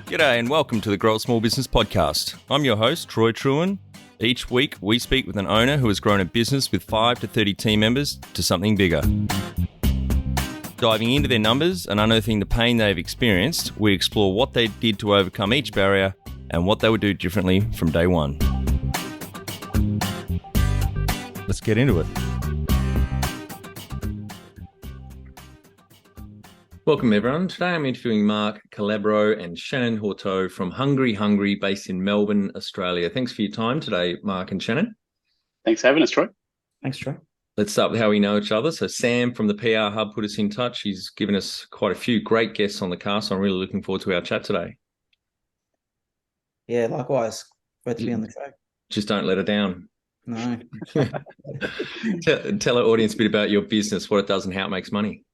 G'day and welcome to the Grow a Small Business Podcast. I'm your host, Troy Truen. Each week, we speak with an owner who has grown a business with 5 to 30 team members to something bigger. Diving into their numbers and unearthing the pain they've experienced, we explore what they did to overcome each barrier and what they would do differently from day one. Let's get into it. Welcome everyone. Today I'm interviewing Mark Calabro and Shannon Hautot from HungryHungry based in Melbourne, Australia. Thanks for your time today, Mark and Shannon. Thanks for having us, Troy. Thanks, Troy. Let's start with how we know each other. So Sam from the PR Hub put us in touch. He's given us quite a few great guests on the cast. So I'm really looking forward to our chat today. Yeah, likewise. Great to be on the show. Just don't let her down. No. Tell our audience a bit about your business, what it does and how it makes money.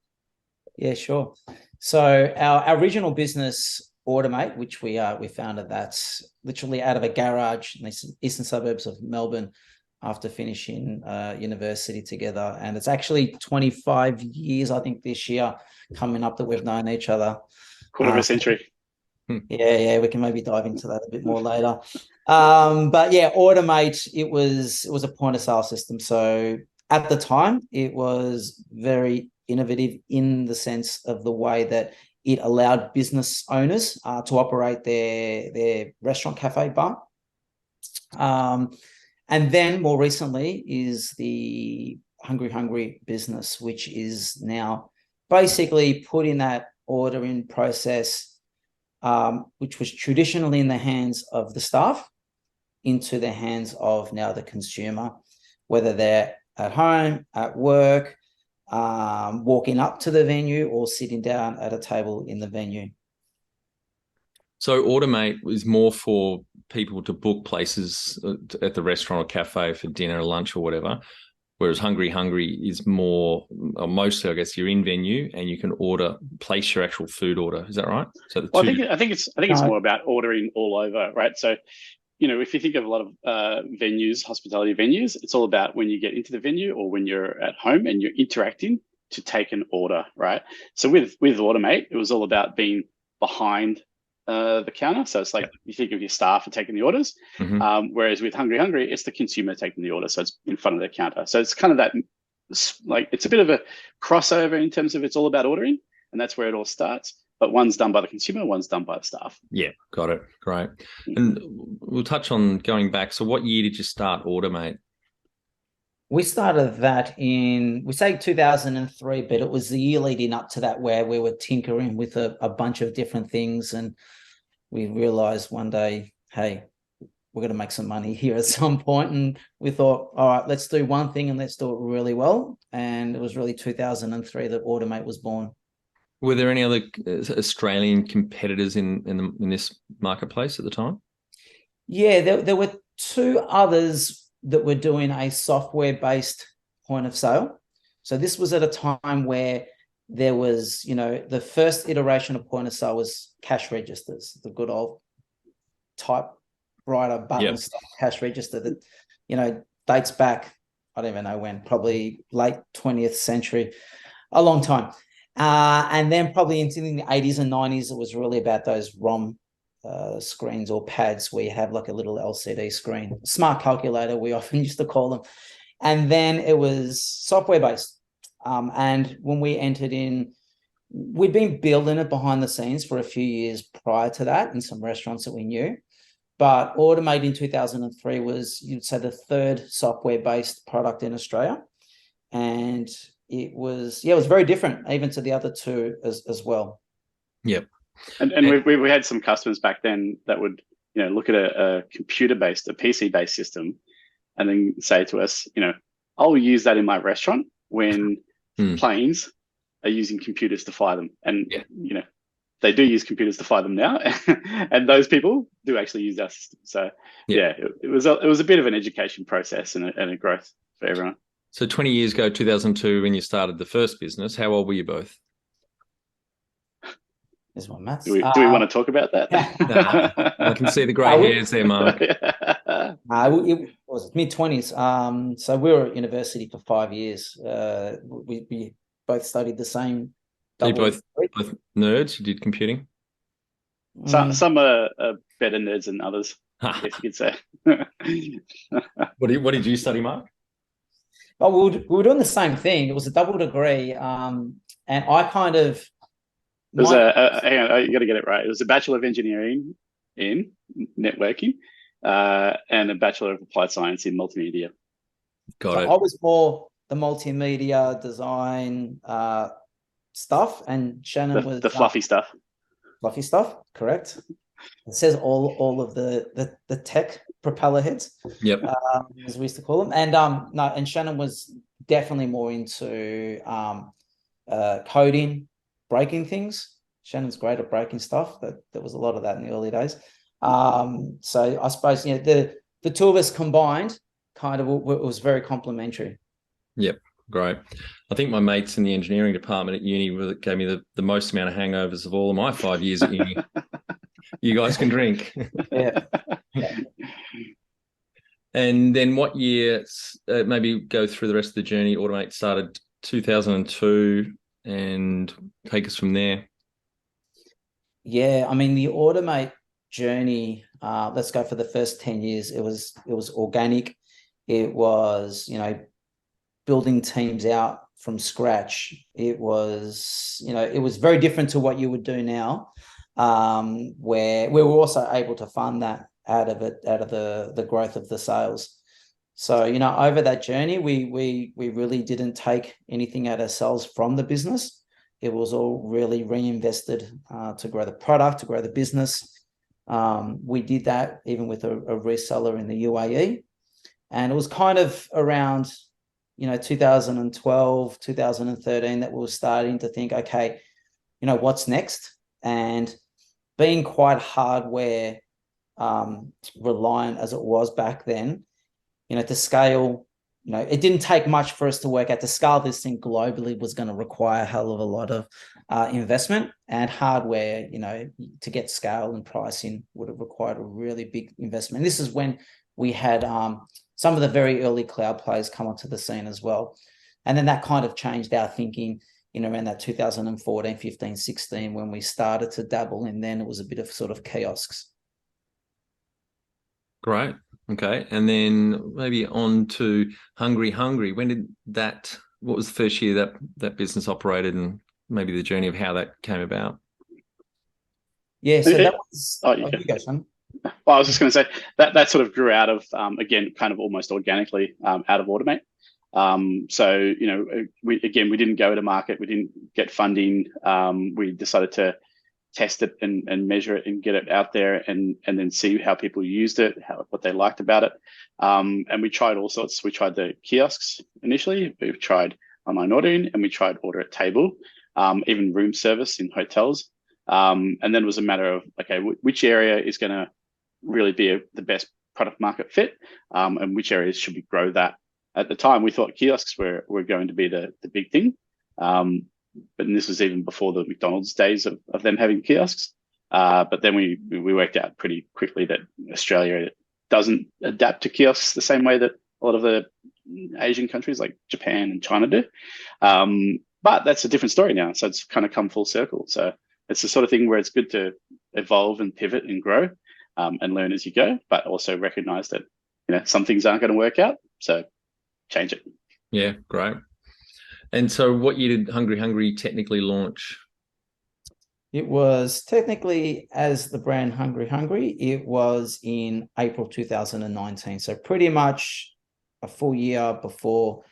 Yeah, sure. So our original business, OrderMate, which we founded, that's literally out of a garage in the eastern suburbs of Melbourne after finishing university together. And it's actually 25 years, I think, this year coming up that we've known each other. Quarter of a century. Yeah, we can maybe dive into that a bit more later. But yeah, OrderMate, it was a point of sale system. So at the time, it was very innovative in the sense of the way that it allowed business owners to operate their restaurant, cafe, bar. And then more recently is the HungryHungry business, which is now basically putting that ordering process, which was traditionally in the hands of the staff, into the hands of now the consumer, whether they're at home, at work, walking up to the venue or sitting down at a table in the venue. So OrderMate is more for people to book places at the restaurant or cafe for dinner or lunch or whatever, whereas HungryHungry is more, or mostly, I guess, you're in venue and you can place your actual food order. Is that right? So I think it's more about ordering all over, right? So, if you think of a lot of venues, hospitality venues, it's all about when you get into the venue or when you're at home and you're interacting to take an order, right? So with OrderMate, it was all about being behind the counter. So it's like you think of your staff are taking the orders, whereas with HungryHungry, it's the consumer taking the order. So it's in front of the counter. So it's kind of that, like, it's a bit of a crossover in terms of it's all about ordering, and that's where it all starts. But one's done by the consumer, one's done by the staff. Yeah, got it. Great. And we'll touch on going back. So what year did you start OrderMate? We started that in, we say 2003, but it was the year leading up to that where we were tinkering with a bunch of different things. And we realized one day, hey, we're going to make some money here at some point. And we thought, all right, let's do one thing and let's do it really well. And it was really 2003 that OrderMate was born. Were there any other Australian competitors in this marketplace at the time? Yeah, there were two others that were doing a software-based point of sale. So this was at a time where there was, the first iteration of point of sale was cash registers, the good old typewriter button stuff, cash register that, dates back, I don't even know when, probably late 20th century, a long time. And then probably into the 80s and 90s, it was really about those ROM screens or pads where you have like a little LCD screen, smart calculator, we often used to call them. And then it was software-based. And when we entered in, we'd been building it behind the scenes for a few years prior to that in some restaurants that we knew. But OrderMate in 2003 was, you'd say, the third software-based product in Australia. And it was very different even to the other two as well. Yep. And we had some customers back then that would, look at a computer-based, a PC-based system and then say to us, I'll use that in my restaurant when planes are using computers to fly them. And, they do use computers to fly them now. And those people do actually use our system. So, it was a bit of an education process and a growth for everyone. So 20 years ago, 2002, when you started the first business, how old were you both? Is my maths. Do we want to talk about that? I can see the grey hairs there, Mark. It was mid-20s. So we were at university for 5 years. We both studied the same. Are you both nerds? You did computing? Some are better nerds than others, if you could say. What did you study, Mark? Oh, we were doing the same thing. It was a double degree, and I kind of. It was hang on, you got to get it right. It was a Bachelor of Engineering in networking, and a Bachelor of Applied Science in multimedia. Got it. I was more the multimedia design stuff, and Shannon was the fluffy stuff. Fluffy stuff, correct. It says all of the tech propeller heads. Yep. As we used to call them. And and Shannon was definitely more into coding, breaking things. Shannon's great at breaking stuff. There was a lot of that in the early days. So I suppose the two of us combined kind of it was very complementary. Yep. Great. I think my mates in the engineering department at uni gave me the most amount of hangovers of all of my 5 years at uni. You guys can drink. Yeah. And then what year, maybe go through the rest of the journey. OrderMate started 2002 and take us from there. Yeah, I mean, the OrderMate journey, let's go for the first 10 years. It was organic. It was, building teams out from scratch. It was, it was very different to what you would do now, where we were also able to fund that out of the growth of the sales. So, over that journey, we really didn't take anything out ourselves from the business. It was all really reinvested to grow the product, to grow the business. We did that even with a reseller in the UAE. And it was kind of around 2012, 2013 that we were starting to think, okay, what's next? And being quite hardware reliant as it was back then, to scale, it didn't take much for us to work out to scale this thing globally was going to require a hell of a lot of investment, and hardware, to get scale and pricing would have required a really big investment. And this is when we had some of the very early cloud players come onto the scene as well. And then that kind of changed our thinking, around that 2014, 15, 16, when we started to dabble in, then it was a bit of sort of kiosks. Great. Okay. And then maybe on to HungryHungry. What was the first year that business operated, and maybe the journey of how that came about? Yeah, so that was... you go, Shannon. Well, I was just going to say that sort of grew out of, again, kind of almost organically out of OrderMate. So, we didn't go to market. We didn't get funding. We decided to test it and measure it and get it out there and then see how people used it, what they liked about it. And we tried all sorts. We tried the kiosks initially. We tried online ordering, and we tried order at table, even room service in hotels. And then it was a matter of, okay, which area is going to really be the best product market fit, and which areas should we grow that? At the time, we thought kiosks were going to be the big thing. But this was even before the McDonald's days of them having kiosks. But then we worked out pretty quickly that Australia doesn't adapt to kiosks the same way that a lot of the Asian countries like Japan and China do. But that's a different story now. So it's kind of come full circle. So it's the sort of thing where it's good to evolve and pivot and grow, and learn as you go, but also recognize that, some things aren't going to work out. So change it. Yeah, great. And so what year did HungryHungry technically launch? It was technically, as the brand HungryHungry, it was in April 2019. So pretty much a full year before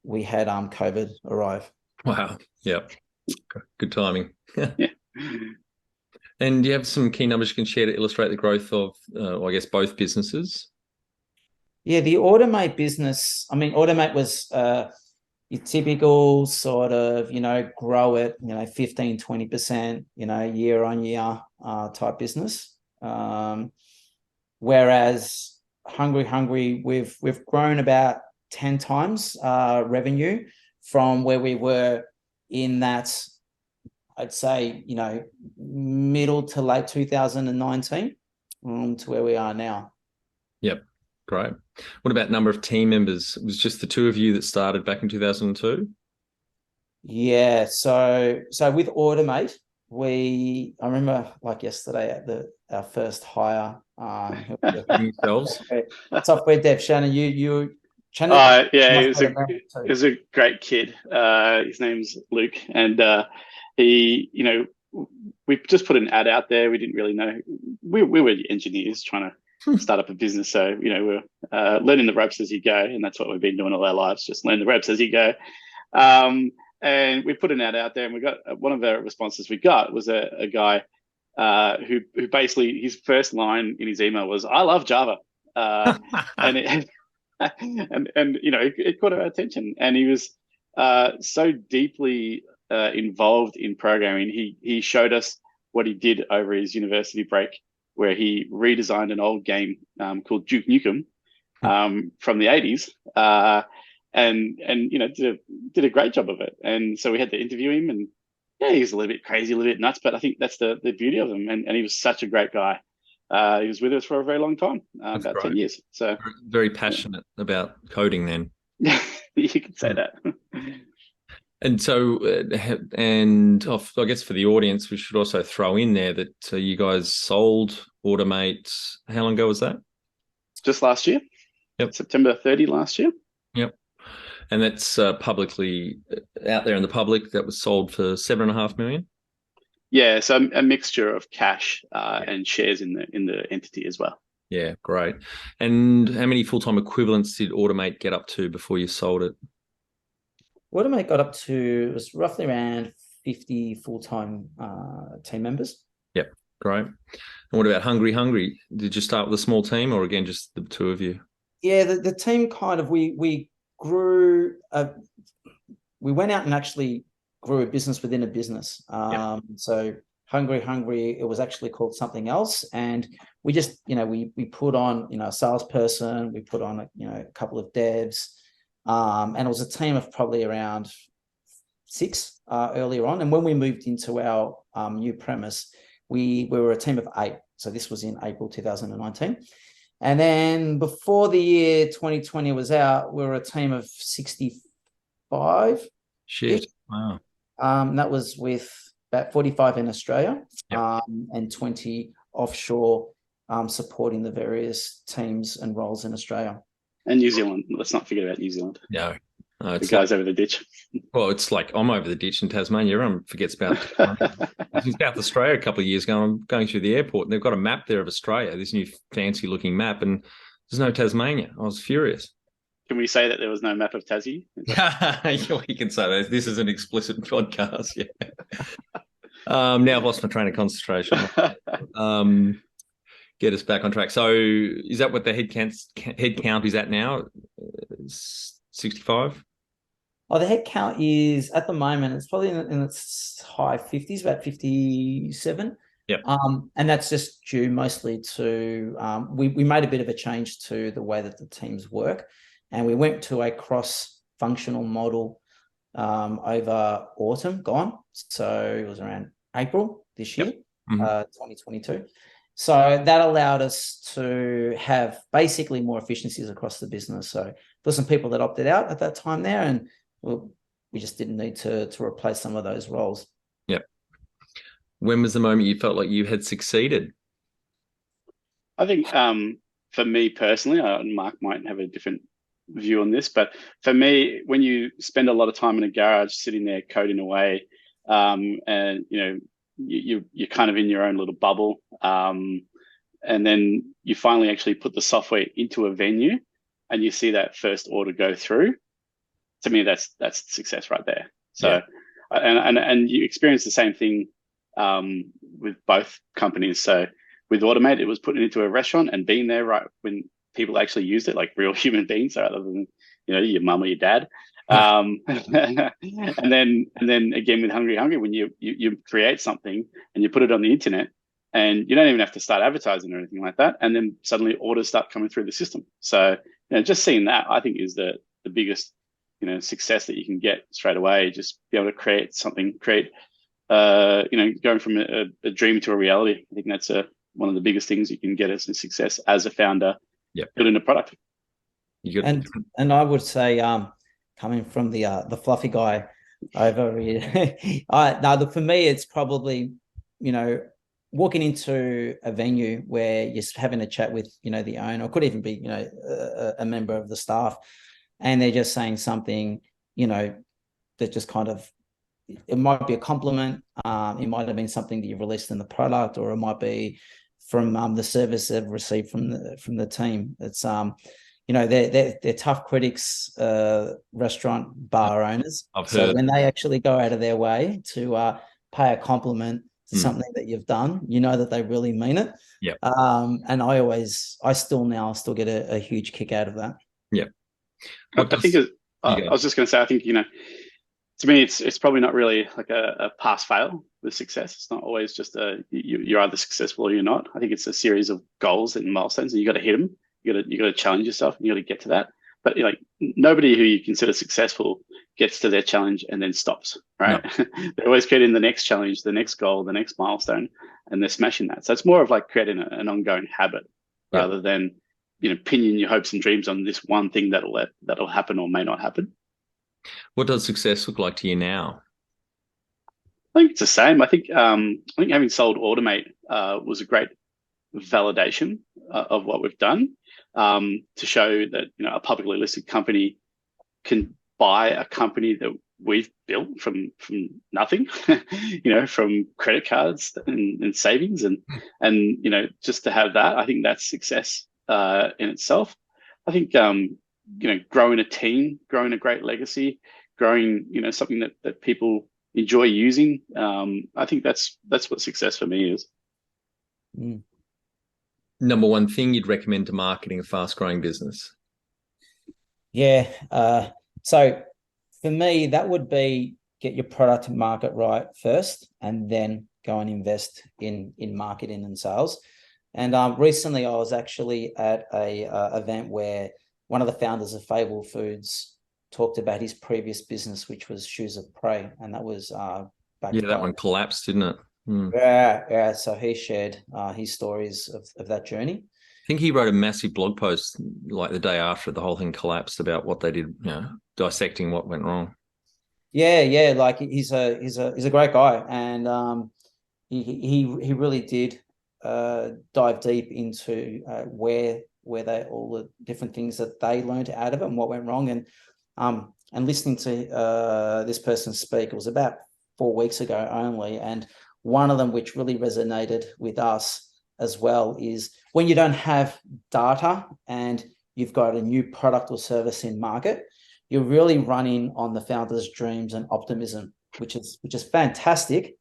we had COVID arrive. Wow. Yeah. Good timing. Yeah. And do you have some key numbers you can share to illustrate the growth of, I guess, both businesses? Yeah, the OrderMate business, OrderMate was your typical sort of, grow it, 15, 20%, year on year type business. Whereas HungryHungry, we've grown about 10 times revenue from where we were in that, I'd say, middle to late 2019 to where we are now. Yep. Great. What about number of team members? It was just the two of you that started back in 2002? Yeah. So with OrderMate, I remember like yesterday at our first hire. Yourselves. Software dev. Shannon, Shannon. Yeah, he was a great kid. His name's Luke, and we just put an ad out there. We didn't really know. We were engineers trying to start up a business, so we're learning the ropes as you go, and that's what we've been doing all our lives, just learn the ropes as you go. And we put an ad out there, and we got one of the responses we got was a guy who basically his first line in his email was, "I love Java," and it it caught our attention, and he was so deeply involved in programming. He showed us what he did over his university break, where he redesigned an old game called Duke Nukem from the 80s. And did a great job of it. And so we had to interview him, and he's a little bit crazy, a little bit nuts, but I think that's the beauty of him. And he was such a great guy. He was with us for a very long time, about 10 years. So very passionate about coding then. You could say that. And so, I guess for the audience, we should also throw in there that you guys sold OrderMate. How long ago was that? Just last year. Yep. September 30 last year. Yep. And that's publicly out there in the public. That was sold for $7.5 million. Yeah, so a mixture of cash and shares in the entity as well. Yeah, great. And how many full-time equivalents did OrderMate get up to before you sold it? OrderMate got up to, it was roughly around 50 full-time team members. Yep, great. And what about HungryHungry? Did you start with a small team, or again just the two of you? Yeah, the team kind of, we grew, we went out and actually grew a business within a business. So HungryHungry, it was actually called something else. And we just, we put on, a salesperson, we put on, a couple of devs, and it was a team of probably around 6 earlier on. And when we moved into our new premise, we were a team of 8. So this was in April 2019. And then before the year 2020 was out, we were a team of 65. Shit. Wow. That was with about 45 in Australia, yep. And 20 offshore, supporting the various teams and roles in Australia. And New Zealand. Let's not forget about New Zealand. No. The guys over the ditch. Well, it's like I'm over the ditch in Tasmania. Everyone forgets about South Australia a couple of years ago. I'm going through the airport, and they've got a map there of Australia, this new fancy-looking map, and there's no Tasmania. I was furious. Can we say that there was no map of Tassie? You can say that. This is an explicit podcast. Yeah. Now I've lost my train of concentration. Get us back on track. So, is that what the head count is at now? 65. Oh, the head count is at the moment, it's probably in its high 50s, about 57. Yep. And that's just due mostly to we made a bit of a change to the way that the teams work, and we went to a cross-functional model over autumn gone. So it was around April this year, 2022. So that allowed us to have basically more efficiencies across the business. So there's some people that opted out at that time there, and we just didn't need to replace some of those roles. Yep. When was the moment you felt like you had succeeded? I think for me personally, Mark might have a different view on this, but for me, when you spend a lot of time in a garage sitting there coding away, and you're kind of in your own little bubble, and then you finally actually put the software into a venue, and you see that first order go through. To me, that's success right there. So, and you experience the same thing with both companies. So with OrderMate, it was putting it into a restaurant and being there right when people actually used it, like real human beings, rather than your mum or your dad. And then again with HungryHungry, when you create something and you put it on the internet, and you don't even have to start advertising or anything like that, and then suddenly orders start coming through the system. So just seeing that, I think, is the biggest success that you can get straight away. Just be able to create something, going from a dream to a reality. I think that's one of the biggest things you can get as a success as a founder. Building a product. And I would say, coming from the fluffy guy Overrated. No, look, for me, it's probably, walking into a venue where you're having a chat with, the owner, or could even be, a member of the staff, and they're just saying something, that just kind of, it might be a compliment. It might have been something that you've released in the product, or it might be from the service they've received from the team. It's they're tough critics, restaurant bar owners. I've so heard. When they actually go out of their way to pay a compliment to something that you've done, that they really mean it. Yeah. And I still get a huge kick out of that. Yeah. I was just going to say, I think, to me, it's probably not really like a pass fail with success. It's not always just you're either successful or you're not. I think it's a series of goals and milestones, and you got to hit them. You got to challenge yourself, and you got to get to that. But nobody who you consider successful gets to their challenge and then stops, right? No. They're always creating the next challenge, the next goal, the next milestone, and they're smashing that. So it's more of like creating an ongoing habit rather than pinning your hopes and dreams on this one thing that'll happen or may not happen. What does success look like to you now? I think it's the same. I think having sold OrderMate was a great validation of what we've done, to show that a publicly listed company can buy a company that we've built from nothing, from credit cards and savings, and just to have that, I think that's success in itself. I think growing a team, growing a great legacy, growing something that people enjoy using. I think that's what success for me is. Number one thing you'd recommend to marketing a fast-growing business? Yeah. So for me, that would be get your product market right first, and then go and invest in marketing and sales. And recently, I was actually at a event where one of the founders of Fable Foods talked about his previous business, which was Shoes of Prey, and that was that one collapsed, didn't it? Yeah. So he shared his stories of that journey. I think he wrote a massive blog post like the day after the whole thing collapsed about what they did, dissecting what went wrong. Yeah. Like he's a great guy, and he really did dive deep into where they, all the different things that they learned out of it and what went wrong. And listening to this person speak, it was about 4 weeks ago only, and one of them which really resonated with us as well is when you don't have data and you've got a new product or service in market, you're really running on the founder's dreams and optimism, which is fantastic.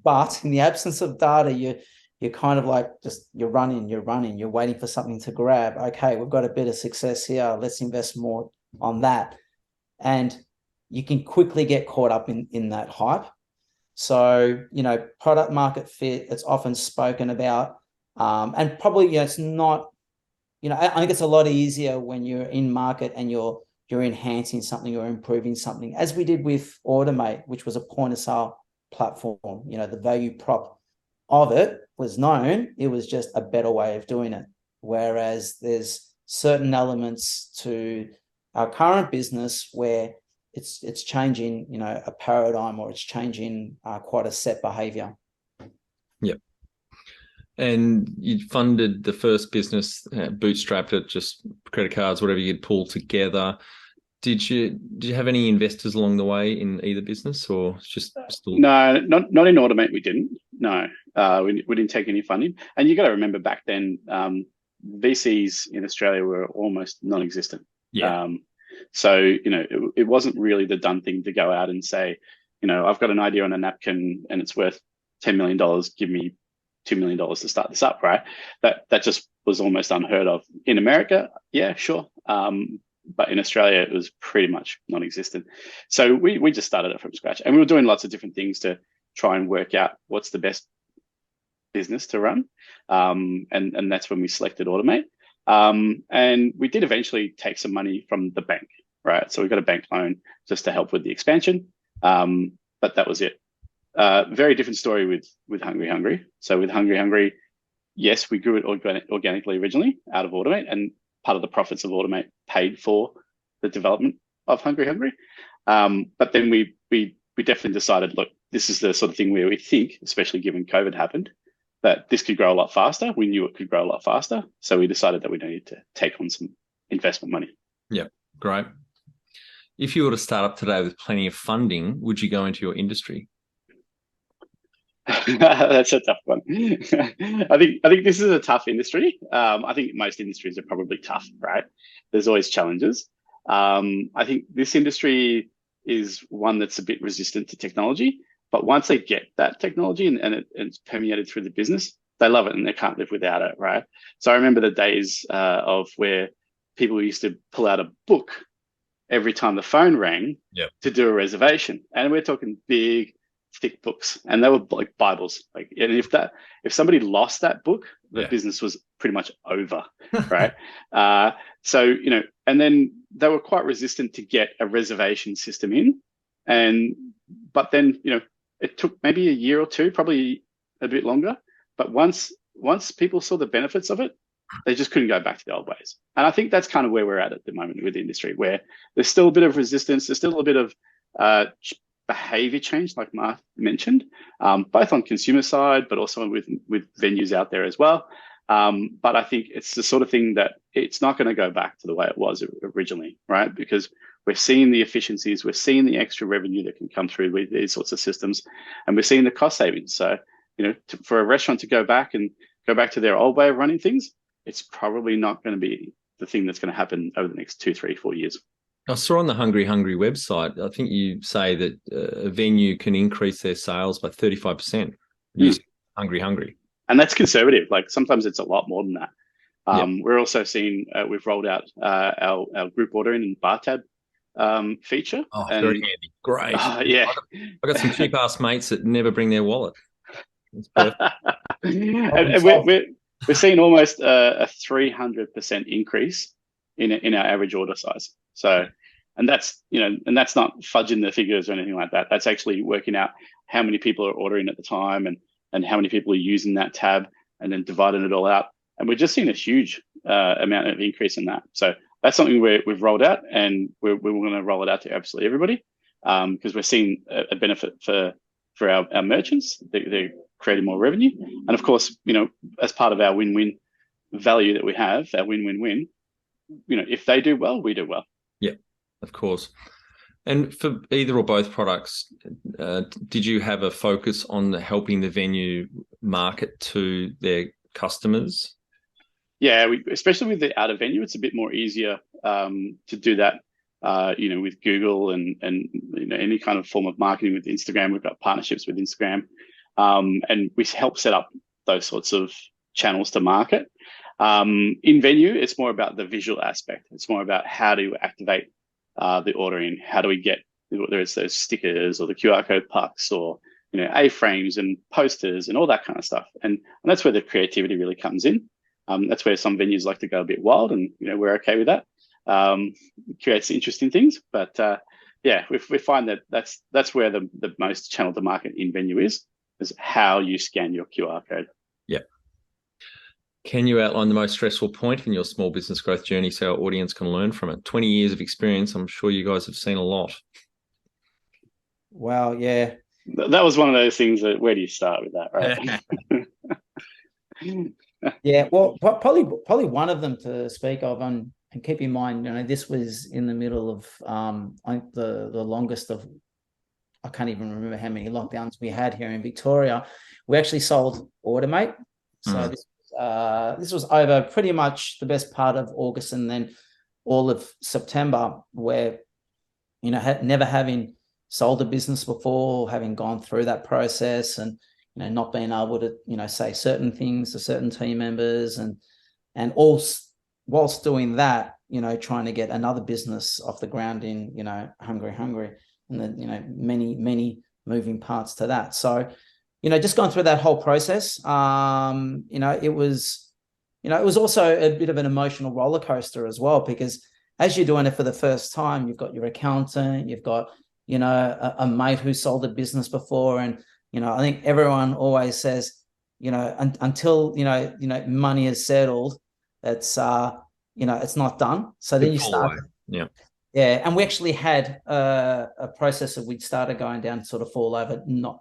But in the absence of data, you're kind of like you're running, you're waiting for something to grab. Okay, we've got a bit of success here. Let's invest more on that. And you can quickly get caught up in that hype. So, product market fit, it's often spoken about. And probably, it's not, I think it's a lot easier when you're in market and you're enhancing something or improving something, as we did with OrderMate, which was a point of sale platform. The value prop of it was known. It was just a better way of doing it. Whereas there's certain elements to our current business where it's changing, a paradigm, or it's changing quite a set behavior. Yep. And you funded the first business, bootstrapped it, just credit cards, whatever you'd pull together. Did you have any investors along the way in either business, or just still? No, not in OrderMate. We didn't. No, we didn't take any funding. And you got to remember back then, VCs in Australia were almost non-existent. Yeah. So, it wasn't really the done thing to go out and say, I've got an idea on a napkin and it's worth $10 million. Give me $2 million to start this up, right? That just was almost unheard of. In America, yeah, sure. But in Australia, it was pretty much non-existent. So we just started it from scratch. And we were doing lots of different things to try and work out what's the best business to run. And that's when we selected OrderMate. And we did eventually take some money from the bank, right? So we got a bank loan just to help with the expansion. But that was it. Very different story with HungryHungry. So with HungryHungry, yes, we grew it organically originally out of OrderMate, and part of the profits of OrderMate paid for the development of HungryHungry. But then we we definitely decided, look, this is the sort of thing where we think, especially given COVID happened, that this could grow a lot faster. We knew it could grow a lot faster. So we decided that we needed to take on some investment money. Yeah, great. If you were to start up today with plenty of funding, would you go into your industry? That's a tough one. I think this is a tough industry. I think most industries are probably tough, right? There's always challenges. I think this industry is one that's a bit resistant to technology, but once they get that technology and it's permeated through the business, they love it and they can't live without it, right? So I remember the days of where people used to pull out a book every time the phone rang to do a reservation, and we're talking big, thick books, and they were like Bibles. Like, and if somebody lost that book, the business was pretty much over, right? So and then they were quite resistant to get a reservation system in, but then it took maybe a year or two, probably a bit longer. But once people saw the benefits of it, they just couldn't go back to the old ways. And I think that's kind of where we're at the moment with the industry, where there's still a bit of resistance, there's still a bit of behavior change, like Mark mentioned, both on consumer side, but also with venues out there as well. But I think it's the sort of thing that it's not going to go back to the way it was originally, right? Because we're seeing the efficiencies, we're seeing the extra revenue that can come through with these sorts of systems, and we're seeing the cost savings. So, for a restaurant to go back to their old way of running things, it's probably not going to be the thing that's going to happen over the next 2, 3, 4 years. I saw on the HungryHungry website, I think you say that a venue can increase their sales by 35% using HungryHungry. And that's conservative. Like sometimes it's a lot more than that. We're also seeing, we've rolled out our group ordering and bar tab feature. Oh, very handy. Great. Yeah. I've got some cheap ass mates that never bring their wallet. It's perfect. And we're seeing almost a 300% increase in our average order size. So, and that's not fudging the figures or anything like that. That's actually working out how many people are ordering at the time and how many people are using that tab, and then dividing it all out. And we're just seeing a huge amount of increase in that. So that's something we've rolled out, and we're going to roll it out to absolutely everybody, because we're seeing a benefit for our merchants. They're creating more revenue. And of course, as part of our win-win value that we have, our win-win-win, if they do well, we do well. Yeah, of course. And for either or both products, did you have a focus on helping the venue market to their customers? Yeah, especially with the out of venue, it's a bit more easier to do that. With Google and any kind of form of marketing with Instagram. We've got partnerships with Instagram, and we help set up those sorts of channels to market. In venue, it's more about the visual aspect. It's more about how do you activate the ordering? How do we get, whether it's those stickers or the QR code pucks or A-frames and posters and all that kind of stuff. And that's where the creativity really comes in. That's where some venues like to go a bit wild, and we're okay with that. Creates interesting things, but we find that that's where the most channel to market in venue is how you scan your QR code. Yeah. Can you outline the most stressful point in your small business growth journey so our audience can learn from it? 20 years of experience, I'm sure you guys have seen a lot. Wow, yeah. That was one of those things that, where do you start with that, right? Yeah, well, probably one of them to speak of, and keep in mind, this was in the middle of I think the longest of, I can't even remember how many lockdowns we had here in Victoria. We actually sold OrderMate. So this was over pretty much the best part of August and then all of September, where, never having sold a business before, having gone through that process and, not being able to, say certain things to certain team members and all whilst doing that, trying to get another business off the ground in, HungryHungry, and then, many moving parts to that. So, just going through that whole process, it was also a bit of an emotional roller coaster as well, because as you're doing it for the first time, you've got your accountant, you've got, a mate who sold a business before. And, I think everyone always says, until, money is settled, it's, it's not done. So then you start, Yeah, and we actually had a process that we'd started going down sort of fall over, not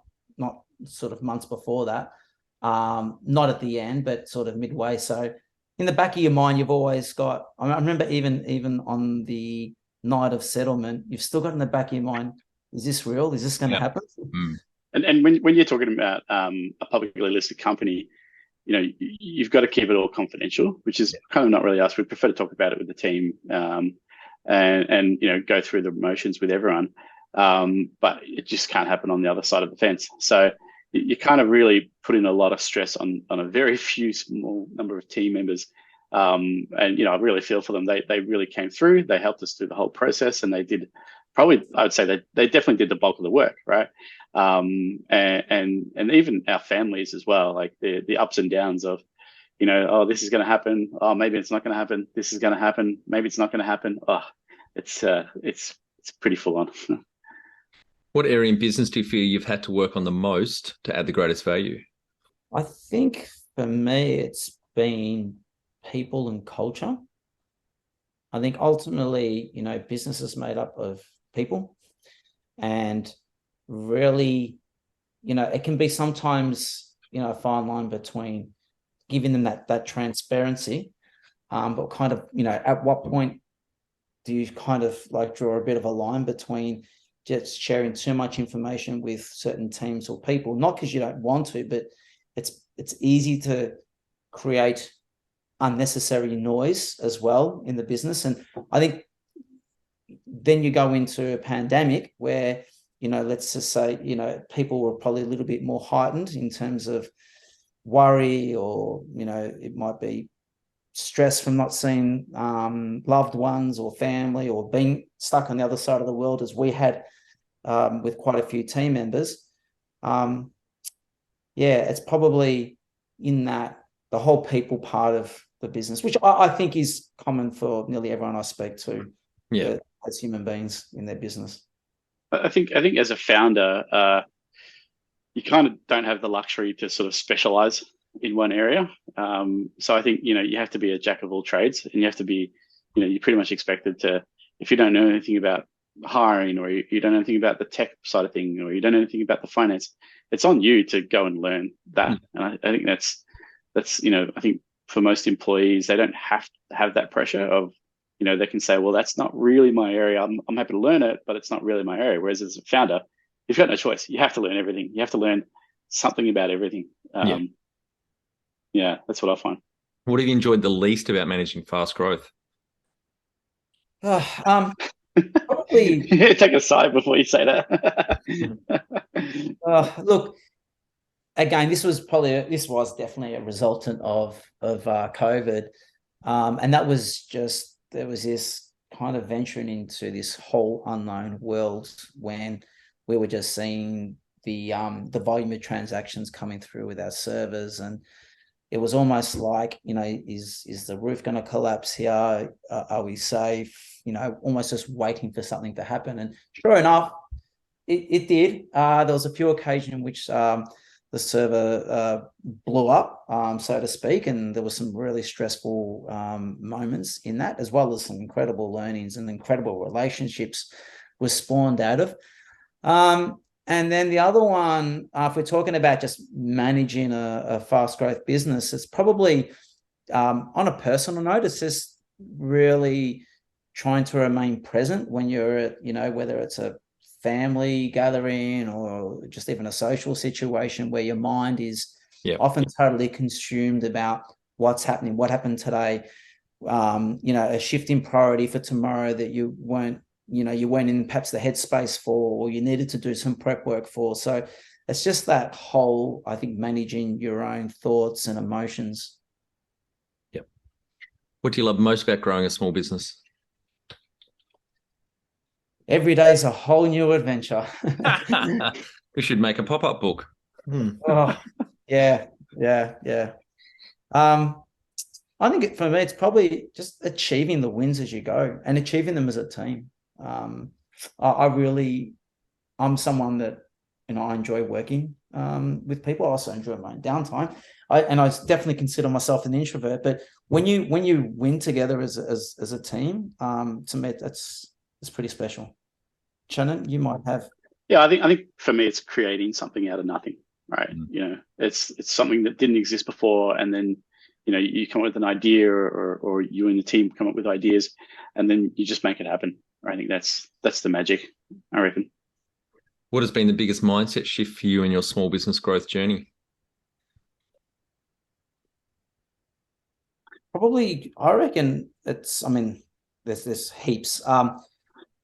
sort of months before that, not at the end, but sort of midway. So in the back of your mind, you've always got, I remember even on the night of settlement, you've still got in the back of your mind, is this real? Is this going to happen? Mm. And when you're talking about a publicly listed company, you've got to keep it all confidential, which is kind of not really us. We prefer to talk about it with the team, and go through the motions with everyone. But it just can't happen on the other side of the fence. So you kind of really put in a lot of stress on a very few small number of team members. And I really feel for them. They really came through. They helped us through the whole process, and they did probably, I would say they definitely did the bulk of the work, right? And even our families as well, like the ups and downs of, oh, this is going to happen. Oh, maybe it's not going to happen. This is going to happen. Maybe it's not going to happen. Oh, it's pretty full on. What area in business do you feel you've had to work on the most to add the greatest value? I think for me, it's been people and culture. I think ultimately, business is made up of people, and really, it can be sometimes, a fine line between giving them that transparency, but kind of, at what point do you kind of like draw a bit of a line between just sharing too much information with certain teams or people, not because you don't want to, but it's easy to create unnecessary noise as well in the business. And I think then you go into a pandemic where, let's just say, people were probably a little bit more heightened in terms of worry, or, it might be stress from not seeing loved ones or family, or being stuck on the other side of the world as we had with quite a few team members. It's probably in that the whole people part of the business, which I think is common for nearly everyone I speak to, as human beings in their business. I think as a founder, you kind of don't have the luxury to sort of specialize in one area. So I think, you have to be a jack of all trades, and you have to be, you're pretty much expected to, if you don't know anything about hiring, or you don't know anything about the tech side of things, or you don't know anything about the finance, it's on you to go and learn that. And I think that's, I think for most employees, they don't have to have that pressure of, they can say, well, that's not really my area. I'm happy to learn it, but it's not really my area. Whereas as a founder, you've got no choice. You have to learn everything. You have to learn something about everything. That's what I find. What have you enjoyed the least about managing fast growth? Probably take a sigh before you say that. Look, again, this was definitely a resultant of COVID, and that was just, there was this kind of venturing into this whole unknown world when we were just seeing the volume of transactions coming through with our servers, and it was almost like, is the roof going to collapse here? Are we safe? Almost just waiting for something to happen. And sure enough, it did. There was a few occasions in which the server blew up, so to speak, and there were some really stressful moments in that, as well as some incredible learnings and incredible relationships were spawned out of. And then the other one, if we're talking about just managing a fast growth business, it's probably on a personal note, it's just really trying to remain present when you're at, whether it's a family gathering or just even a social situation where your mind is often totally consumed about what's happening, what happened today, a shift in priority for tomorrow that you weren't in perhaps the headspace for, or you needed to do some prep work for. So it's just that whole, I think, managing your own thoughts and emotions. Yep. What do you love most about growing a small business? Every day is a whole new adventure. We should make a pop-up book. Oh, yeah. I think for me, it's probably just achieving the wins as you go and achieving them as a team. I'm someone that, I enjoy working with people. I also enjoy my own downtime. I definitely consider myself an introvert, but when you win together as a team, to me, it's pretty special. Shannon, you might have. Yeah, I think for me, it's creating something out of nothing, right? It's something that didn't exist before, and then you come up with an idea, or you and the team come up with ideas, and then you just make it happen. I think that's the magic, I reckon. What has been the biggest mindset shift for you in your small business growth journey? Probably, I reckon there's heaps.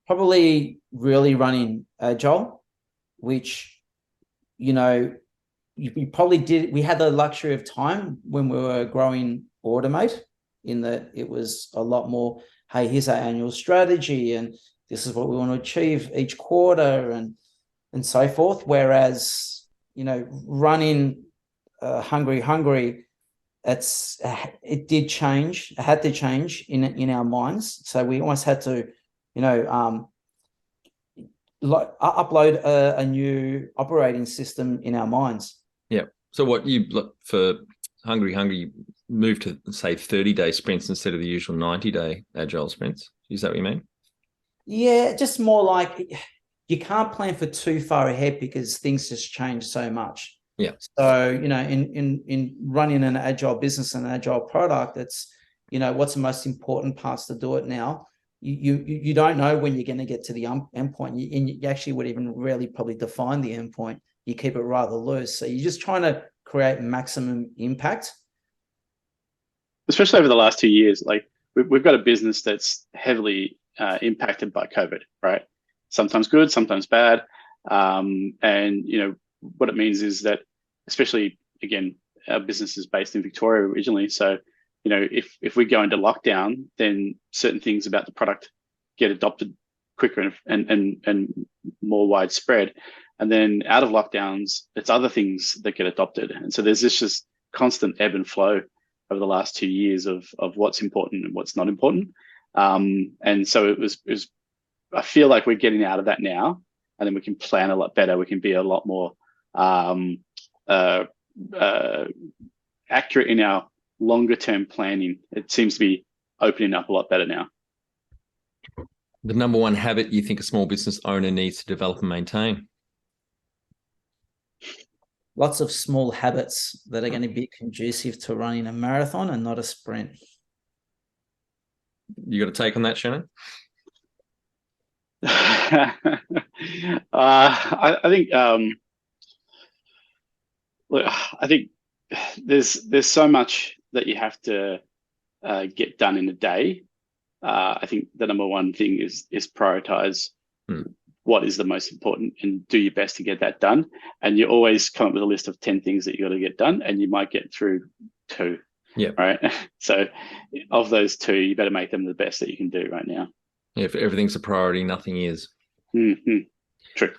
Probably really running agile, which, you probably did. We had the luxury of time when we were growing OrderMate, in that it was a lot more, hey, here's our annual strategy, and this is what we want to achieve each quarter, and so forth. Whereas, running HungryHungry, it did change. It had to change in our minds. So we almost had to, upload a new operating system in our minds. Yeah. So what for HungryHungry, moved to, say, 30-day sprints instead of the usual 90-day agile sprints. Is that what you mean? Yeah, just more like you can't plan for too far ahead because things just change so much. Yeah. So, in running an agile business and an agile product, it's, what's the most important parts to do it now. You don't know when you're going to get to the endpoint, and you actually would even really probably define the endpoint. You keep it rather loose. So you're just trying to create maximum impact. Especially over the last 2 years, like we've got a business that's heavily impacted by COVID, right? Sometimes good, sometimes bad. And what it means is that, especially, again, our business is based in Victoria originally. So, if we go into lockdown, then certain things about the product get adopted quicker and more widespread. And then out of lockdowns, it's other things that get adopted. And so there's this just constant ebb and flow over the last 2 years of what's important and what's not important. And so it was, I feel like we're getting out of that now, and then we can plan a lot better. We can be a lot more accurate in our longer term planning. It seems to be opening up a lot better now. The number one habit you think a small business owner needs to develop and maintain? Lots of small habits that are going to be conducive to running a marathon and not a sprint. You got a take on that, Shannon? I think look, I think there's so much that you have to get done in a day. I think the number one thing is prioritize what is the most important and do your best to get that done. And you always come up with a list of 10 things that you got to get done, and you might get through 2. Yeah. Right. So of those 2, you better make them the best that you can do right now. Yeah, if everything's a priority, nothing is. Mm-hmm. True.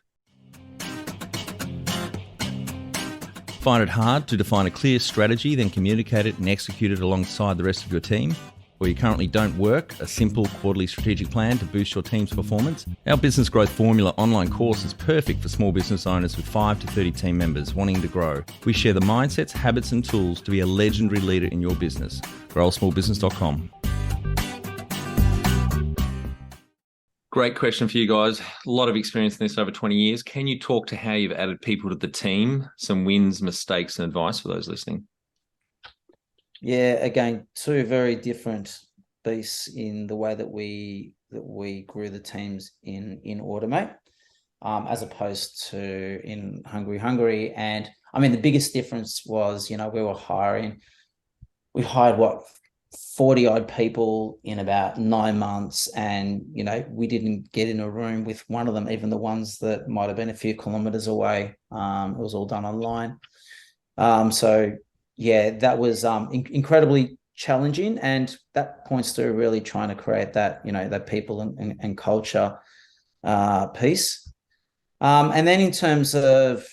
Find it hard to define a clear strategy, then communicate it and execute it alongside the rest of your team? Or you currently don't work a simple quarterly strategic plan to boost your team's performance? Our Business Growth Formula online course is perfect for small business owners with 5 to 30 team members wanting to grow. We share the mindsets, habits and tools to be a legendary leader in your business. growasmallbusiness.com. Great question for you guys. A lot of experience in this over 20 years. Can you talk to how you've added people to the team, some wins, mistakes, and advice for those listening? Yeah, again, 2 very different beasts in the way that we grew the teams in OrderMate, as opposed to in HungryHungry. And I mean, the biggest difference was, we hired 40 odd people in about 9 months, and we didn't get in a room with one of them, even the ones that might have been a few kilometers away. It was all done online. So yeah, that was incredibly challenging, and that points to really trying to create that that people and culture piece. And then in terms of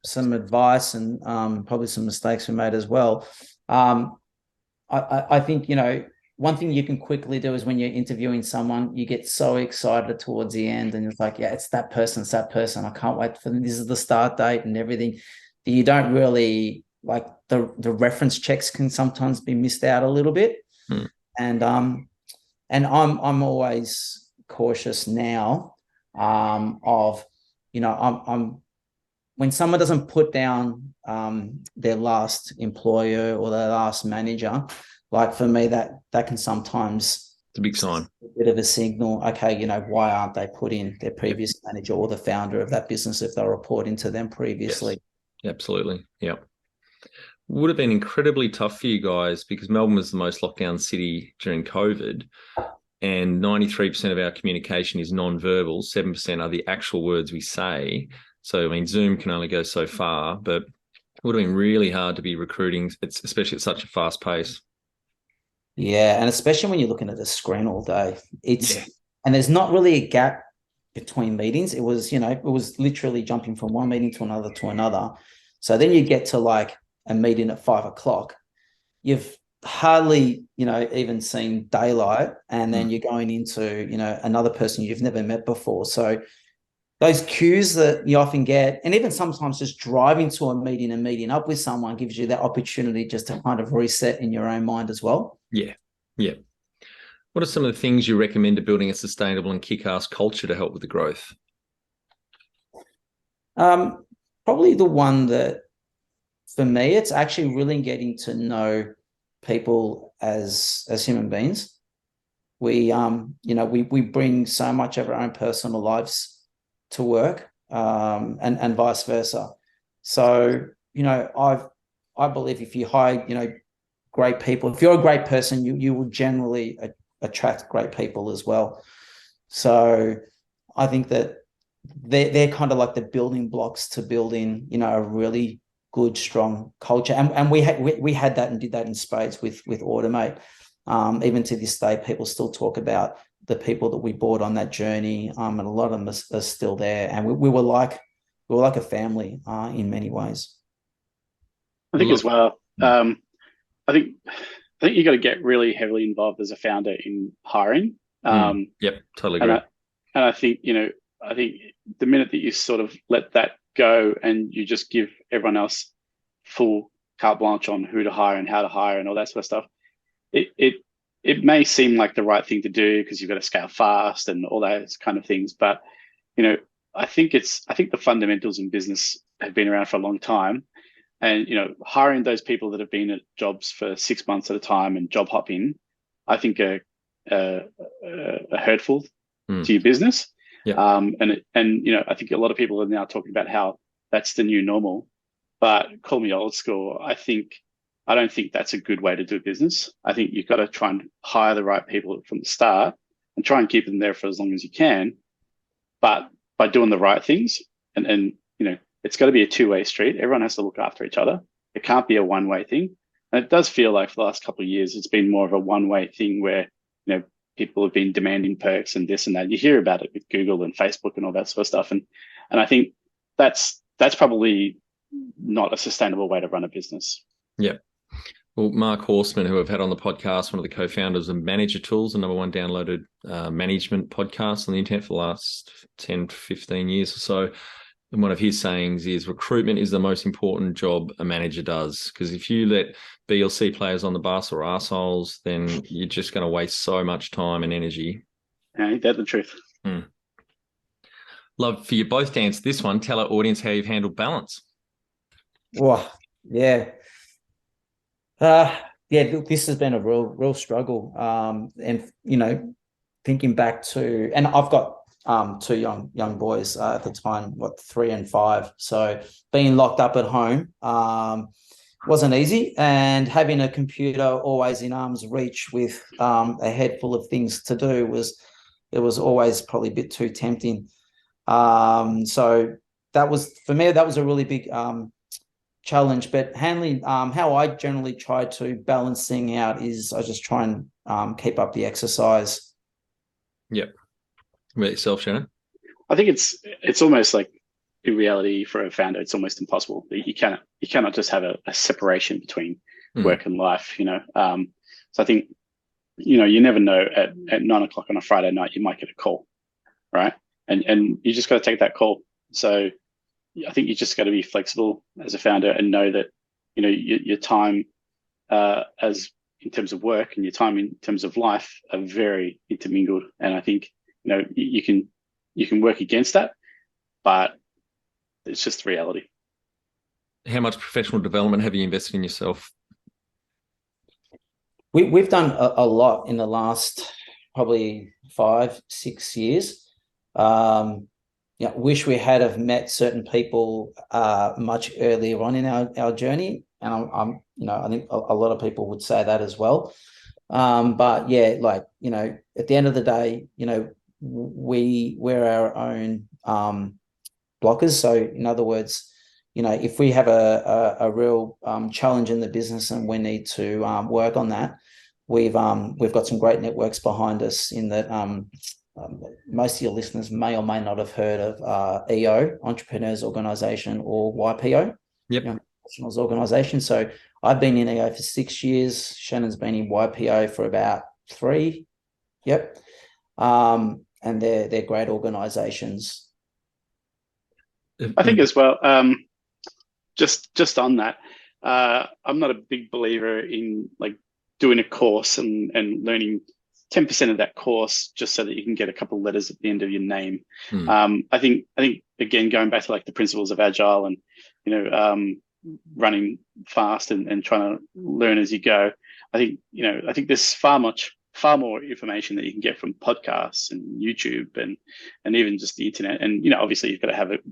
some advice and probably some mistakes we made as well, I think, one thing you can quickly do is when you're interviewing someone, you get so excited towards the end, and it's like, yeah, it's that person. I can't wait for them. This is the start date and everything. You don't really, like, the reference checks can sometimes be missed out a little bit. And I'm always cautious now of, I'm when someone doesn't put down their last employer or their last manager, like for me, that can sometimes, it's a big sign, a bit of a signal. Okay, why aren't they put in their previous manager or the founder of that business if they're reporting to them previously? Yes, absolutely. Yeah. Would have been incredibly tough for you guys because Melbourne was the most locked down city during COVID, and 93% of our communication is non-verbal. 7% are the actual words we say. So, I mean, Zoom can only go so far, but it would have been really hard to be recruiting, especially at such a fast pace. Yeah, and especially when you're looking at the screen all day, and there's not really a gap between meetings. It was, it was literally jumping from one meeting to another. So then you get to like a meeting at 5 o'clock. You've hardly, even seen daylight, and then you're going into, another person you've never met before. So those cues that you often get, and even sometimes just driving to a meeting and meeting up with someone gives you that opportunity just to kind of reset in your own mind as well. Yeah. What are some of the things you recommend to building a sustainable and kick-ass culture to help with the growth? Probably the one that, for me, it's actually really getting to know people as human beings. We bring so much of our own personal lives to work, and vice versa. So, I believe if you hire, great people, if you're a great person, you will generally attract great people as well. So I think that they're kind of like the building blocks to building, a really good, strong culture. And we had that and did that in spades with OrderMate. Even to this day, people still talk about the people that we brought on that journey, and a lot of them are still there. And we were like a family in many ways. I think as well. I think you got to get really heavily involved as a founder in hiring. Yep, totally agree. And I think the minute that you sort of let that go and you just give everyone else full carte blanche on who to hire and how to hire and all that sort of stuff, it may seem like the right thing to do because you've got to scale fast and all those kind of things. But, I think the fundamentals in business have been around for a long time. And, hiring those people that have been at jobs for 6 months at a time and job hopping, I think are hurtful to your business. Yeah. And I think a lot of people are now talking about how that's the new normal. But call me old school, I don't think that's a good way to do business. I think you've got to try and hire the right people from the start and try and keep them there for as long as you can. But by doing the right things, and it's got to be a two-way street. Everyone has to look after each other. It can't be a one-way thing. And it does feel like for the last couple of years, it's been more of a one-way thing where, people have been demanding perks and this and that. You hear about it with Google and Facebook and all that sort of stuff. And I think that's probably not a sustainable way to run a business. Yeah. Well, Mark Horseman, who I've had on the podcast, one of the co-founders of Manager Tools, the number one downloaded management podcast on the internet for the last 10 to 15 years or so. And one of his sayings is recruitment is the most important job a manager does, because if you let B or C players on the bus or arseholes, then you're just going to waste so much time and energy. Ain't that the truth? Love for you both to answer this one. Tell our audience how you've handled balance. Well, yeah. This has been a real struggle. And, thinking back to, and I've got two young boys at the time, 3 and 5. So being locked up at home wasn't easy, and having a computer always in arm's reach with a head full of things to do was always probably a bit too tempting. So that was, for me, that was a really big challenge. But handling how I generally try to balance things out is I just try and keep up the exercise. Yep. What about yourself, Shannon? I think it's almost like, in reality, for a founder, it's almost impossible. You cannot just have a separation between work and life. So I think you never know. At 9 o'clock on a Friday night, you might get a call, right? And you just got to take that call. So I think you just got to be flexible as a founder and know that your time as in terms of work and your time in terms of life are very intermingled. And I think you can work against that, but it's just the reality. How much professional development have you invested in yourself? We've done a lot in the last probably 5-6 years. Wish we had have met certain people much earlier on in our journey, and I think a lot of people would say that as well. But yeah, at the end of the day, we're our own blockers. So in other words, if we have a real challenge in the business and we need to work on that, we've got some great networks behind us. In that, most of your listeners may or may not have heard of EO, Entrepreneurs Organisation, or YPO, Professionals Organisation. So I've been in EO for 6 years. Shannon's been in YPO for about 3. Yep, and they're great organisations. I think as well. Just on that, I'm not a big believer in doing a course and learning 10% of that course just so that you can get a couple of letters at the end of your name. I think again, going back to the principles of agile and running fast and trying to learn as you go. I think there's far more information that you can get from podcasts and YouTube and even just the internet. And obviously you've got to have it.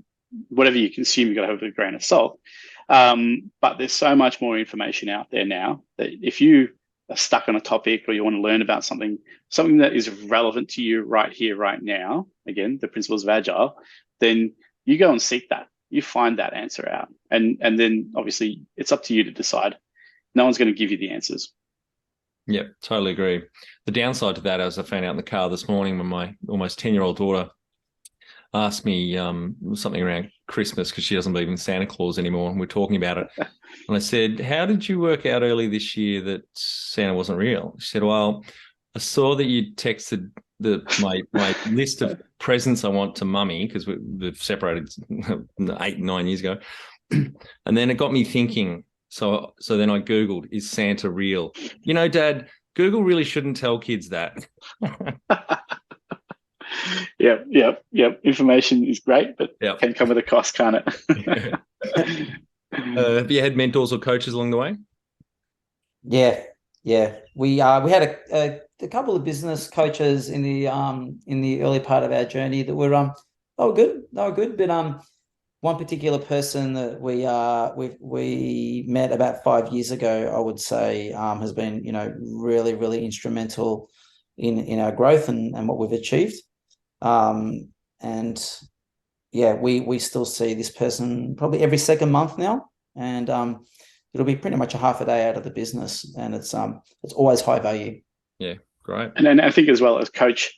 Whatever you consume, you've got to have it with a grain of salt. But there's so much more information out there now that if you are stuck on a topic or you want to learn about something that is relevant to you right here, right now, again, the principles of agile, then you go and seek that. You find that answer out. And then obviously it's up to you to decide. No one's going to give you the answers. Yep, totally agree. The downside to that, as I found out in the car this morning when my almost 10-year-old daughter asked me something around Christmas, because she doesn't believe in Santa Claus anymore, and we're talking about it. And I said, how did you work out early this year that Santa wasn't real? She said, well, I saw that you texted my list of presents I want to mummy, because we've separated 8-9 years ago. And then it got me thinking. So then I Googled, is Santa real? Dad, Google really shouldn't tell kids that. Yep. Information is great, but can come with a cost, can't it? Have you had mentors or coaches along the way? Yeah. We had a couple of business coaches in the early part of our journey that were good. They were good, but one particular person that we met about 5 years ago, I would say, has been really, really instrumental in our growth and what we've achieved. We still see this person probably every second month now, and it'll be pretty much a half a day out of the business, and it's always high value. Yeah, great. And then I think as well as coach,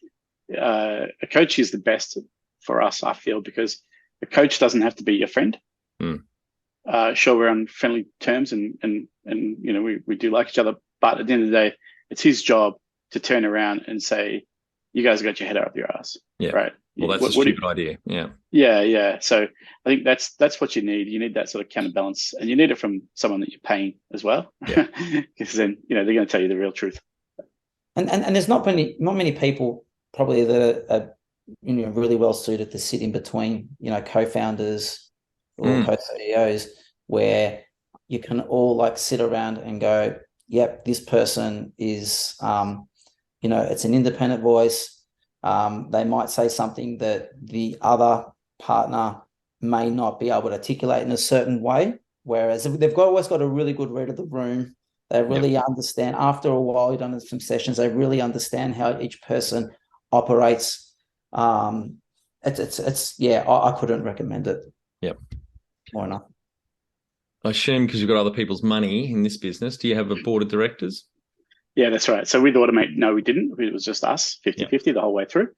a coach is the best for us, I feel, because a coach doesn't have to be your friend. Sure, we're on friendly terms and we do like each other, but at the end of the day, it's his job to turn around and say, you guys got your head up your ass. Yeah. Right. Well, that's a stupid idea. Yeah. Yeah. So I think that's what you need. You need that sort of counterbalance, and you need it from someone that you're paying as well. Yeah. Because then, they're going to tell you the real truth. And there's not many people probably that are really well suited to sit in between, co-founders or co-CEOs, where you can all sit around and go, yep, this person is, it's an independent voice. They might say something that the other partner may not be able to articulate in a certain way, whereas they've always got a really good read of the room. They really understand. After a while, you've done some sessions, they really understand how each person operates. I couldn't recommend it. Yep. More enough. I assume because you've got other people's money in this business, do you have a board of directors? Yeah, that's right. So with OrderMate, no, we didn't. It was just us, 50-50 the whole way through,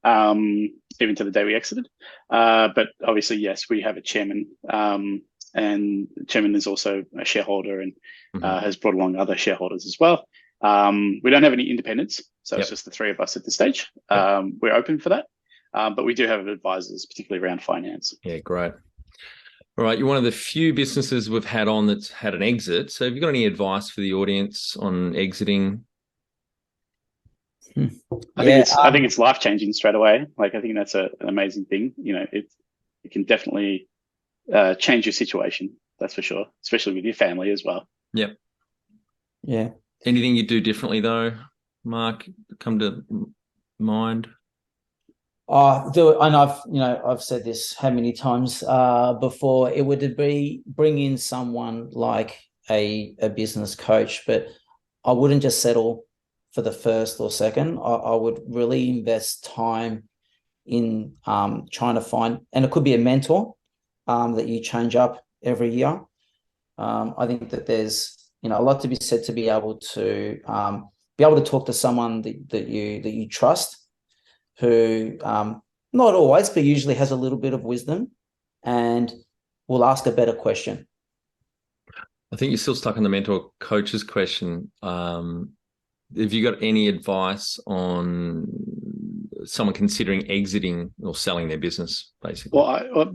even to the day we exited. But obviously, yes, we have a chairman, and the chairman is also a shareholder and has brought along other shareholders as well. We don't have any independents, so it's just the three of us at this stage. We're open for that, but we do have advisors, particularly around finance. Yeah, great. All right, you're one of the few businesses we've had on that's had an exit. So have you got any advice for the audience on exiting? I think it's life changing straight away. Like, I think that's an amazing thing. It can definitely change your situation. That's for sure, especially with your family as well. Yep. Yeah. Anything you do differently though, Mark, come to mind? And I've said this how many times before. It would be bring in someone like a business coach, but I wouldn't just settle for the first or second. I would really invest time in trying to find, and it could be a mentor that you change up every year. I think that there's a lot to be said to be able to talk to someone that you trust, who not always, but usually has a little bit of wisdom and will ask a better question. I think you're still stuck on the mentor coaches question. Have you got any advice on someone considering exiting or selling their business, basically? Well,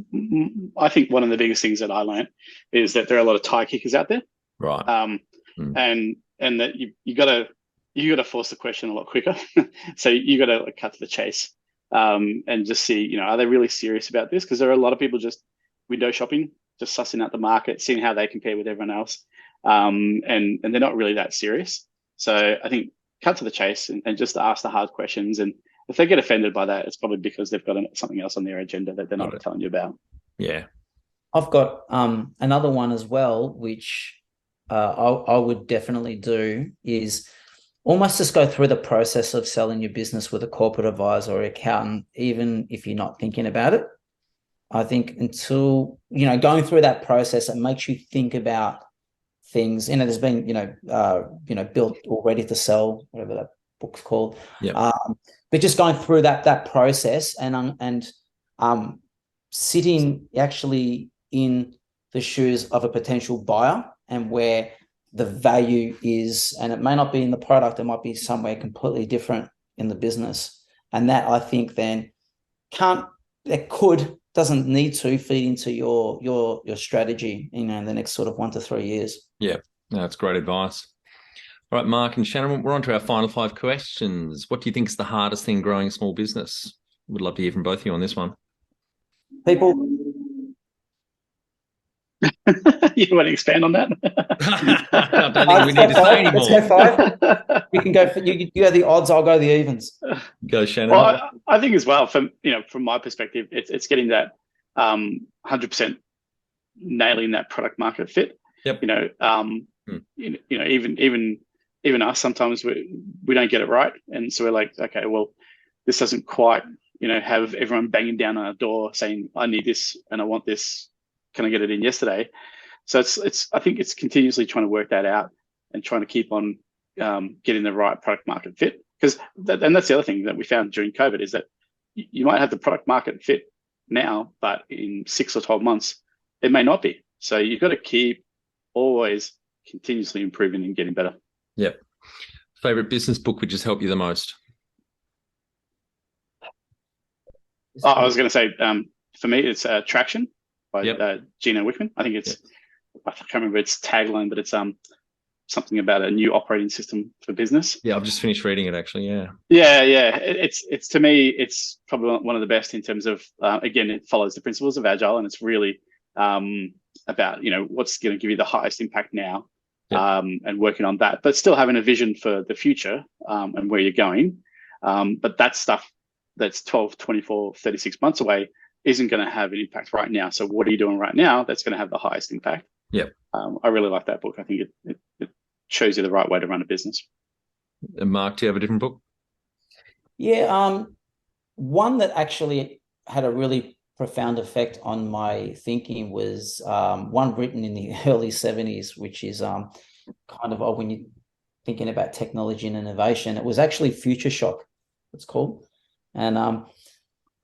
I think one of the biggest things that I learned is that there are a lot of tie kickers out there. Right. And that you got to force the question a lot quicker. So you got to cut to the chase and just see, are they really serious about this? Because there are a lot of people just window shopping, just sussing out the market, seeing how they compare with everyone else. And they're not really that serious. So I think cut to the chase and just ask the hard questions. And if they get offended by that, it's probably because they've got something else on their agenda that they're not telling you about. Yeah. I've got another one as well, which I would definitely do, is almost just go through the process of selling your business with a corporate advisor or accountant, even if you're not thinking about it. I think until, going through that process, it makes you think about things. There's been, built or ready to sell, whatever that book's called. Yeah. But just going through that process and sitting actually in the shoes of a potential buyer and where the value is, and it may not be in the product, it might be somewhere completely different in the business. And that, I think, then doesn't need to feed into your strategy, in the next sort of 1 to 3 years. Yeah, no, that's great advice. All right, Mark and Shannon, we're on to our final 5 questions. What do you think is the hardest thing growing a small business? Would love to hear from both of you on this one. People. You want to expand on that? I don't think we need to say anymore. Let's go 5. You can go. You go the odds. I'll go the evens. Go, Shannon. Well, I think as well, from my perspective, it's getting that 100% nailing that product market fit. Yep. Even us, sometimes we don't get it right, and so we're like, okay, well, this doesn't quite have everyone banging down on our door saying, I need this and I want this. Can I get it in yesterday? So I think it's continuously trying to work that out and trying to keep on getting the right product market fit. And that's the other thing that we found during COVID, is that you might have the product market fit now, but in 6 or 12 months, it may not be. So you've got to keep always continuously improving and getting better. Yep. Favorite business book would just help you the most? I was going to say, for me, it's Traction by Gino Wickman. I think it's, I can't remember its tagline, but it's something about a new operating system for business. Yeah, I've just finished reading it actually. Yeah. It's to me, it's probably one of the best in terms of, again, it follows the principles of Agile, and it's really about, what's going to give you the highest impact now, and working on that, but still having a vision for the future and where you're going. But that stuff that's 12, 24, 36 months away isn't going to have an impact right now. So what are you doing right now that's going to have the highest impact? Yeah. I really like that book. I think it shows you the right way to run a business. And Mark, do you have a different book? Yeah. One that actually had a really profound effect on my thinking was one written in the early 70s, which is kind of when you're thinking about technology and innovation. It was actually Future Shock, it's called. And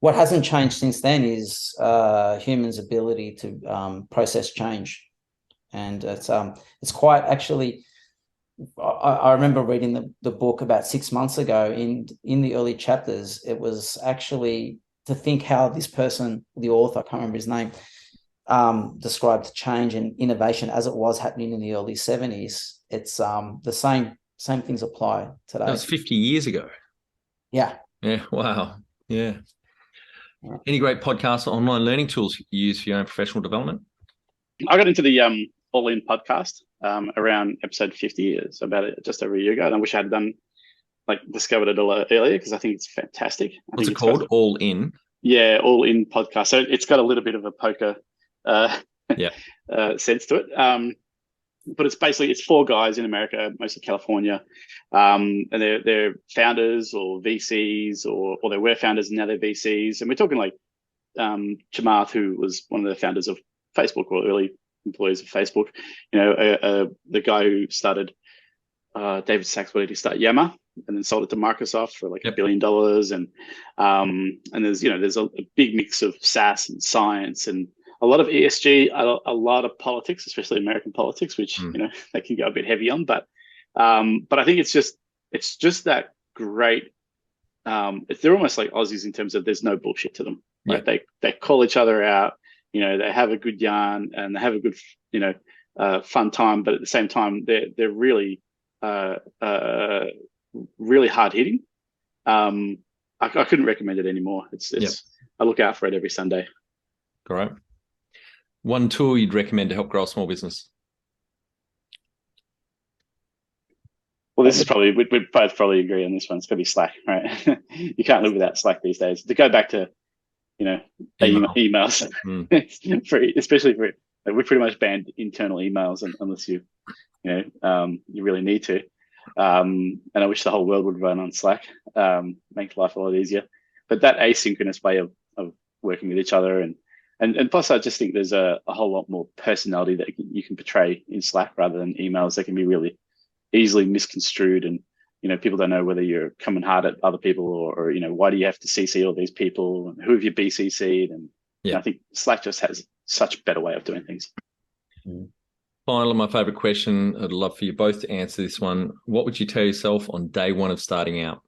what hasn't changed since then is humans' ability to process change. And it's quite actually, I remember reading the book about 6 months ago. In the early chapters, it was actually to think how this person, the author, I can't remember his name, described change and innovation as it was happening in the early 70s. It's the same things apply today. That was 50 years ago. Yeah. Yeah. Wow. Yeah. Any great podcasts or online learning tools you use for your own professional development? I got into the All In podcast around episode 50, so about just over a year ago. And I wish I had discovered it a lot earlier, because I think it's fantastic. What's it called? All In? Yeah, All In podcast. So it's got a little bit of a poker sense to it. But it's four guys in America, mostly California, and they're founders or VCs, or they were founders and now they're VCs. And we're talking like Chamath, who was one of the founders of Facebook, or early employees of Facebook. The guy who started David Sachs, what did he start? Yammer, and then sold it to Microsoft for like $1 billion. And there's a big mix of SaaS and science and a lot of ESG, a lot of politics, especially American politics, which they can go a bit heavy on. But I think it's just that great. They're almost like Aussies in terms of there's no bullshit to them. Right? They call each other out. They have a good yarn and they have a good fun time. But at the same time, they're really really hard hitting. I couldn't recommend it anymore. I look out for it every Sunday. Great. One tool you'd recommend to help grow a small business? Well, this is probably, we both probably agree on this one. It's going to be Slack, right? You can't live without Slack these days. To go back to, emails, especially for, we pretty much banned internal emails unless you really need to. And I wish the whole world would run on Slack, make life a lot easier. But that asynchronous way of working with each other and plus, I just think there's a whole lot more personality that you can portray in Slack rather than emails that can be really easily misconstrued. And, people don't know whether you're coming hard at other people or why do you have to CC all these people and who have you BCC'd? And I think Slack just has such a better way of doing things. Finally, my favorite question, I'd love for you both to answer this one. What would you tell yourself on day one of starting out?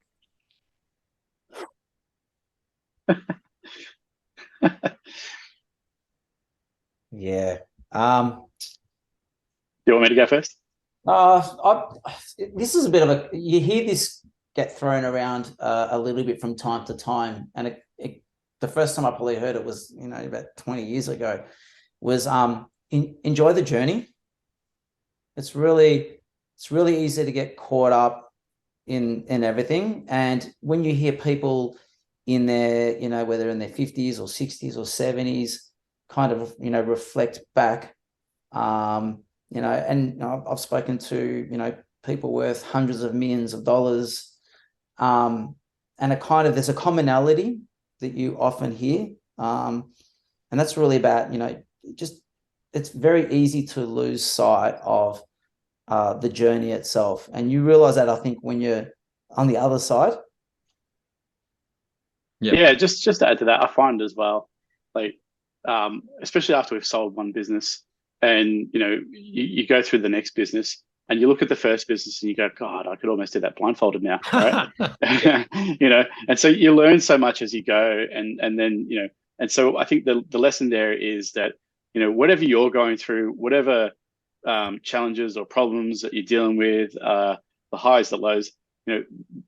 Yeah. Do you want me to go first? This is a bit of you hear this get thrown around a little bit from time to time. And the first time I probably heard it was, about 20 years ago, was enjoy the journey. It's really easy to get caught up in everything. And when you hear people in their, whether in their 50s or 60s or 70s, kind of, reflect back, and I've spoken to, people worth hundreds of millions of dollars. And there's a commonality that you often hear. And that's really about, it's very easy to lose sight of the journey itself. And you realize that, I think, when you're on the other side. Yeah, just to add to that, I find as well, especially after we've sold one business and, you go through the next business and you look at the first business and you go, God, I could almost do that blindfolded now, right? And so you learn so much as you go. And then, and so I think the lesson there is that, whatever you're going through, whatever challenges or problems that you're dealing with, the highs, the lows,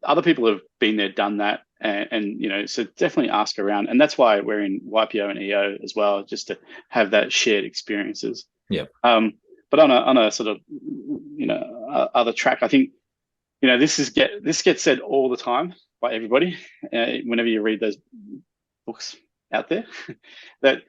other people have been there, done that. And so definitely ask around. And that's why we're in YPO and EO as well, just to have that shared experiences. Yeah. But on a sort of, other track, I think, this gets said all the time by everybody. Whenever you read those books out there, that,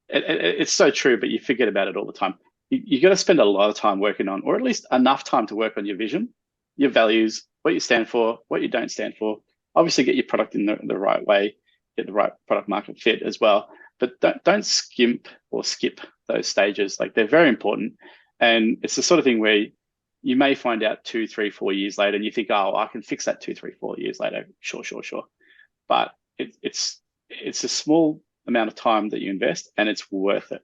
it's so true, but you forget about it all the time. You got to spend a lot of time working on, or at least enough time to work on your vision, your values, what you stand for, what you don't stand for. Obviously, get your product in the right way, get the right product market fit as well. But don't skimp or skip those stages. They're very important. And it's the sort of thing where you may find out 2, 3, 4 years later, and you think, oh, I can fix that 2, 3, 4 years later. Sure. But it's a small amount of time that you invest, and it's worth it.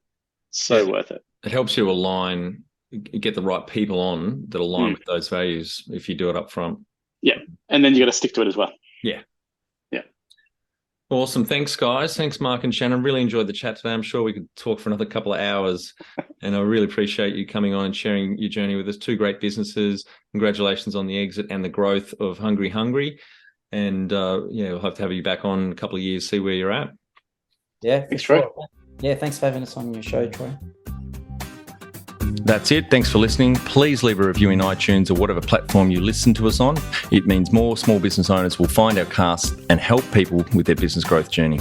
Worth it. It helps you align, get the right people on that align with those values if you do it up front. Yeah. And then you got to stick to it as well. Yeah. Awesome. Thanks, guys. Thanks, Mark and Shannon. Really enjoyed the chat today. I'm sure we could talk for another couple of hours. And I really appreciate you coming on and sharing your journey with us. 2 great businesses. Congratulations on the exit and the growth of Hungry Hungry. And we'll have to have you back on in a couple of years, see where you're at. Yeah, thanks, Troy. Yeah, thanks for having us on your show, Troy. That's it. Thanks for listening. Please leave a review in iTunes or whatever platform you listen to us on. It means more small business owners will find our cast and help people with their business growth journey.